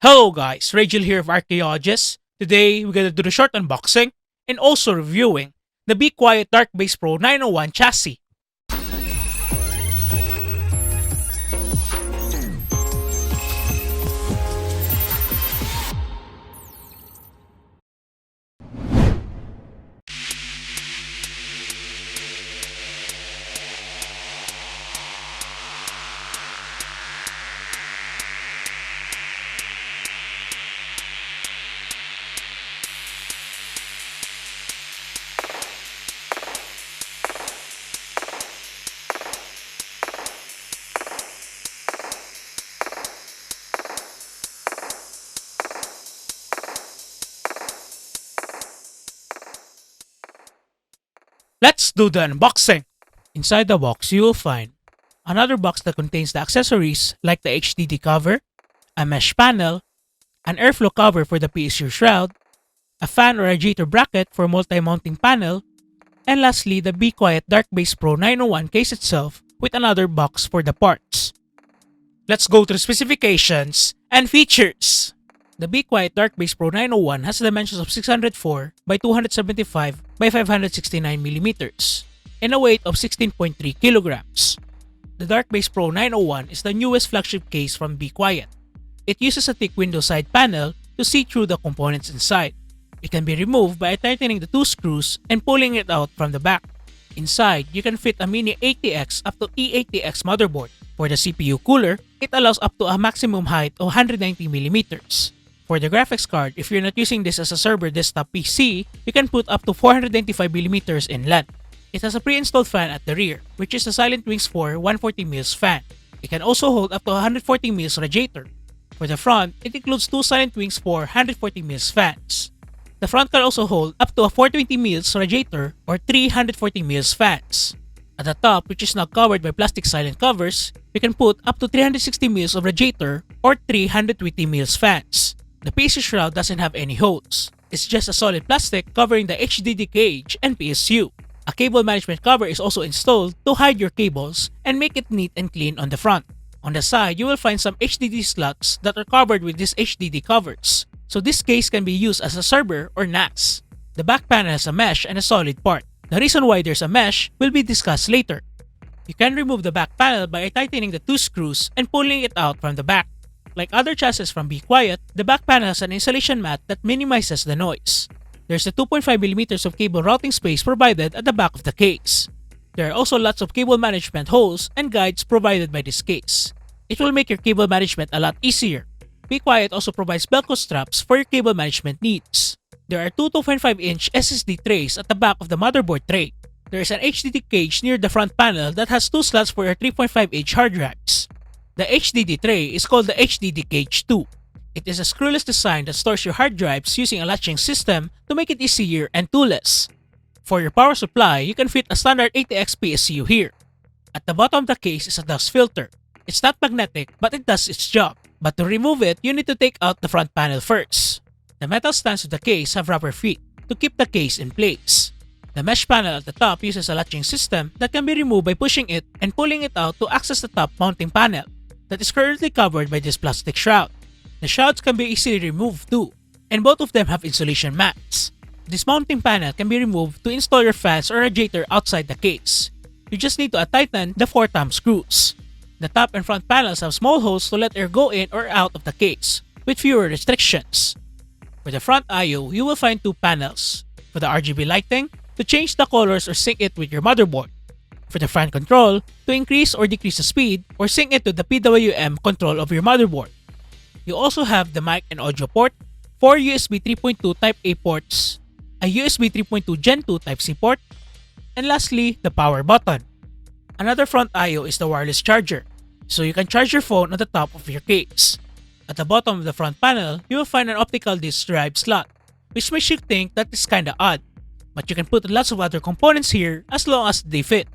Hello guys, Rachel here of Archaeologist. Today we're gonna do the short unboxing and also reviewing the Be Quiet Dark Base Pro 901 chassis. Let's do the unboxing. Inside the box you will find another box that contains the accessories like the HDD cover, a mesh panel, an airflow cover for the PSU shroud, a fan or radiator bracket for multi-mounting panel, and lastly the Be Quiet Dark Base Pro 901 case itself with another box for the parts. Let's go to the specifications and features. The Be Quiet Dark Base Pro 901 has dimensions of 604 by 275 by 569 mm and a weight of 16.3 kilograms. The Dark Base Pro 901 is the newest flagship case from Be Quiet. It uses a thick window side panel to see through the components inside. It can be removed by tightening the two screws and pulling it out from the back. Inside, you can fit a mini ATX up to E80X motherboard. For the CPU cooler, it allows up to a maximum height of 190 mm. For the graphics card, if you're not using this as a server desktop PC, you can put up to 495 mm in length. It has a pre-installed fan at the rear, which is a Silent Wings 4 140mm fan. It can also hold up to 140mm radiator. For the front, it includes two Silent Wings 4 140mm fans. The front can also hold up to a 420mm radiator or 340mm fans. At the top, which is now covered by plastic silent covers, you can put up to 360mm of radiator or 320mm fans. The PSU shroud doesn't have any holes. It's just a solid plastic covering the HDD cage and PSU. A cable management cover is also installed to hide your cables and make it neat and clean on the front. On the side, you will find some HDD slots that are covered with these HDD covers, so this case can be used as a server or NAS. The back panel has a mesh and a solid part. The reason why there's a mesh will be discussed later. You can remove the back panel by tightening the two screws and pulling it out from the back. Like other chassis from Be Quiet, the back panel has an insulation mat that minimizes the noise. There's a 2.5mm of cable routing space provided at the back of the case. There are also lots of cable management holes and guides provided by this case. It will make your cable management a lot easier. Be Quiet also provides Velcro straps for your cable management needs. There are two 2.5-inch SSD trays at the back of the motherboard tray. There is an HDD cage near the front panel that has two slots for your 3.5-inch hard drives. The HDD tray is called the HDD Cage 2. It is a screwless design that stores your hard drives using a latching system to make it easier and toolless. For your power supply, you can fit a standard ATX PSU here. At the bottom of the case is a dust filter. It's not magnetic, but it does its job. But to remove it, you need to take out the front panel first. The metal stands of the case have rubber feet to keep the case in place. The mesh panel at the top uses a latching system that can be removed by pushing it and pulling it out to access the top mounting panel that is currently covered by this plastic shroud. The shrouds can be easily removed too, and both of them have insulation mats. This mounting panel can be removed to install your fans or radiator outside the case. You just need to tighten the 4 thumb screws. The top and front panels have small holes to let air go in or out of the case, with fewer restrictions. For the front I/O, you will find 2 panels. For the RGB lighting, to change the colors or sync it with your motherboard. For the fan control, to increase or decrease the speed or sync it to the PWM control of your motherboard. You also have the mic and audio port, 4 USB 3.2 Type A ports, a USB 3.2 Gen 2 Type C port, and lastly, the power button. Another front I/O is the wireless charger, so you can charge your phone on the top of your case. At the bottom of the front panel, you will find an optical disc drive slot, which makes you think that is kinda odd, but you can put lots of other components here as long as they fit.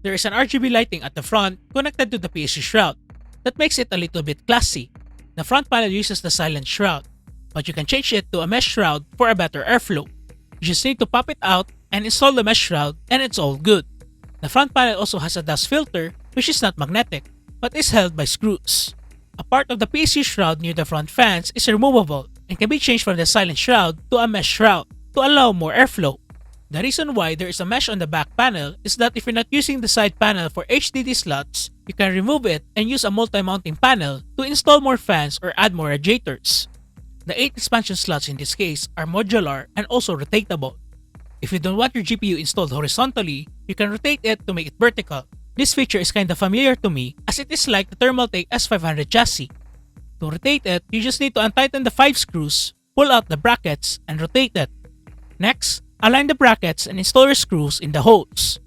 There is an RGB lighting at the front connected to the PSU shroud that makes it a little bit classy. The front panel uses the silent shroud, but you can change it to a mesh shroud for a better airflow. You just need to pop it out and install the mesh shroud and it's all good. The front panel also has a dust filter which is not magnetic but is held by screws. A part of the PC shroud near the front fans is removable and can be changed from the silent shroud to a mesh shroud to allow more airflow. The reason why there is a mesh on the back panel is that if you're not using the side panel for HDD slots, you can remove it and use a multi-mounting panel to install more fans or add more radiators. The 8 expansion slots in this case are modular and also rotatable. If you don't want your GPU installed horizontally, you can rotate it to make it vertical. This feature is kinda familiar to me as it is like the Thermaltake S500 chassis. To rotate it, you just need to untighten the 5 screws, pull out the brackets, and rotate it. Next, align the brackets and install your screws in the holes.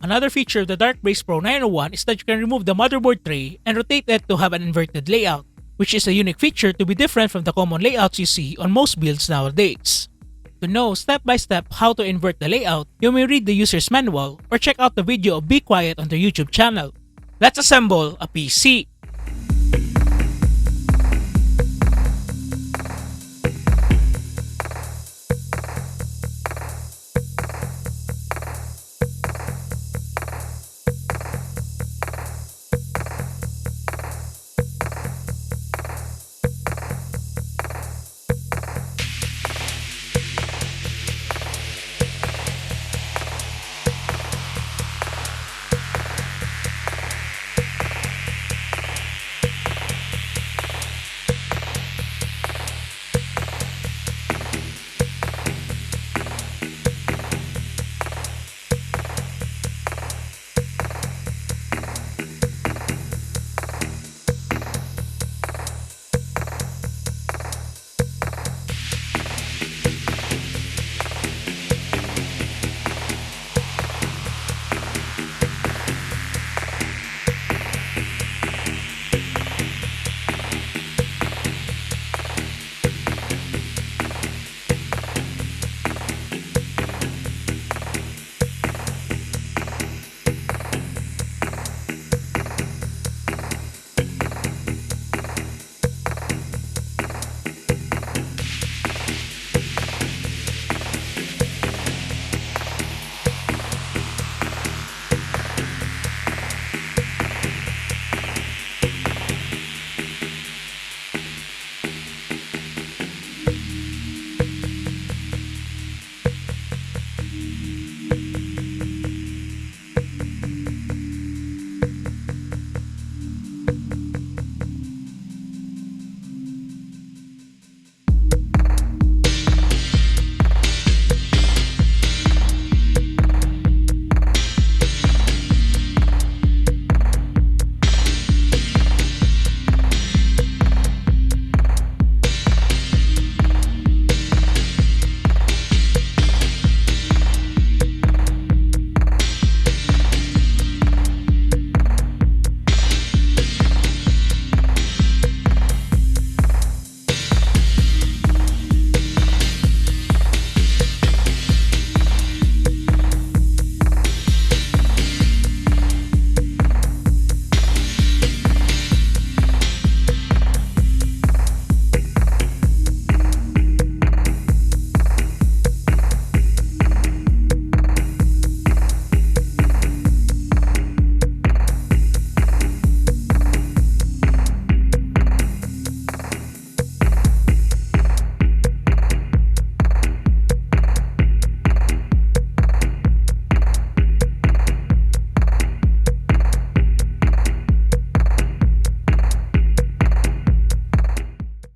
Another feature of the Darkbase Pro 901 is that you can remove the motherboard tray and rotate it to have an inverted layout, which is a unique feature to be different from the common layouts you see on most builds nowadays. To know step-by-step how to invert the layout, you may read the user's manual or check out the video of Be Quiet on their YouTube channel. Let's assemble a PC.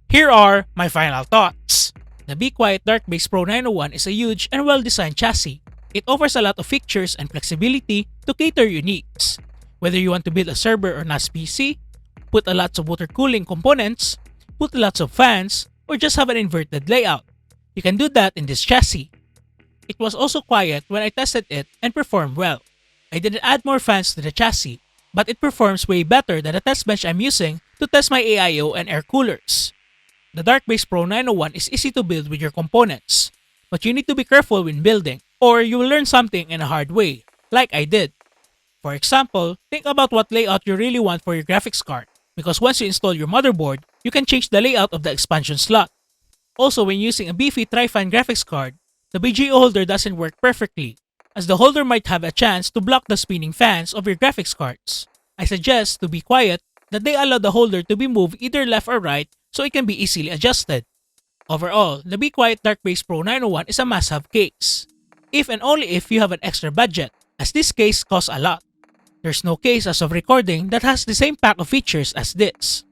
Here are my final thoughts. The Be Quiet Darkbase Pro 901 is a huge and well-designed chassis. It offers a lot of features and flexibility to cater your needs. Whether you want to build a server or NAS PC, put a lots of water cooling components, put lots of fans, or just have an inverted layout, you can do that in this chassis. It was also quiet when I tested it and performed well. I didn't add more fans to the chassis, but it performs way better than the test bench I'm using to test my AIO and air coolers. The Darkbase Pro 901 is easy to build with your components, but you need to be careful when building, or you will learn something in a hard way, like I did. For example, think about what layout you really want for your graphics card, because once you install your motherboard, you can change the layout of the expansion slot. Also, when using a beefy tri-fan graphics card, the BGA holder doesn't work perfectly, as the holder might have a chance to block the spinning fans of your graphics cards. I suggest to be quiet, that they allow the holder to be moved either left or right so it can be easily adjusted. Overall, the Be Quiet Dark Base Pro 901 is a must-have case. If and only if you have an extra budget, as this case costs a lot. There's no case as of recording that has the same pack of features as this,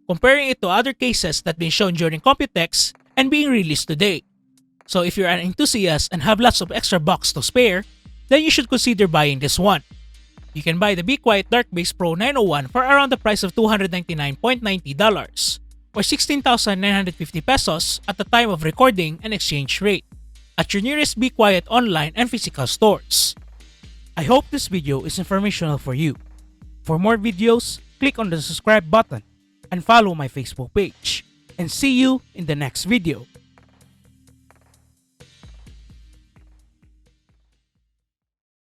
comparing it to other cases that been shown during Computex and being released today. So if you're an enthusiast and have lots of extra bucks to spare, then you should consider buying this one. You can buy the Be Quiet Dark Base Pro 901 for around the price of $299.90 or 16,950 pesos at the time of recording and exchange rate at your nearest Be Quiet online and physical stores. I hope this video is informational for you. For more videos, click on the subscribe button and follow my Facebook page. And see you in the next video.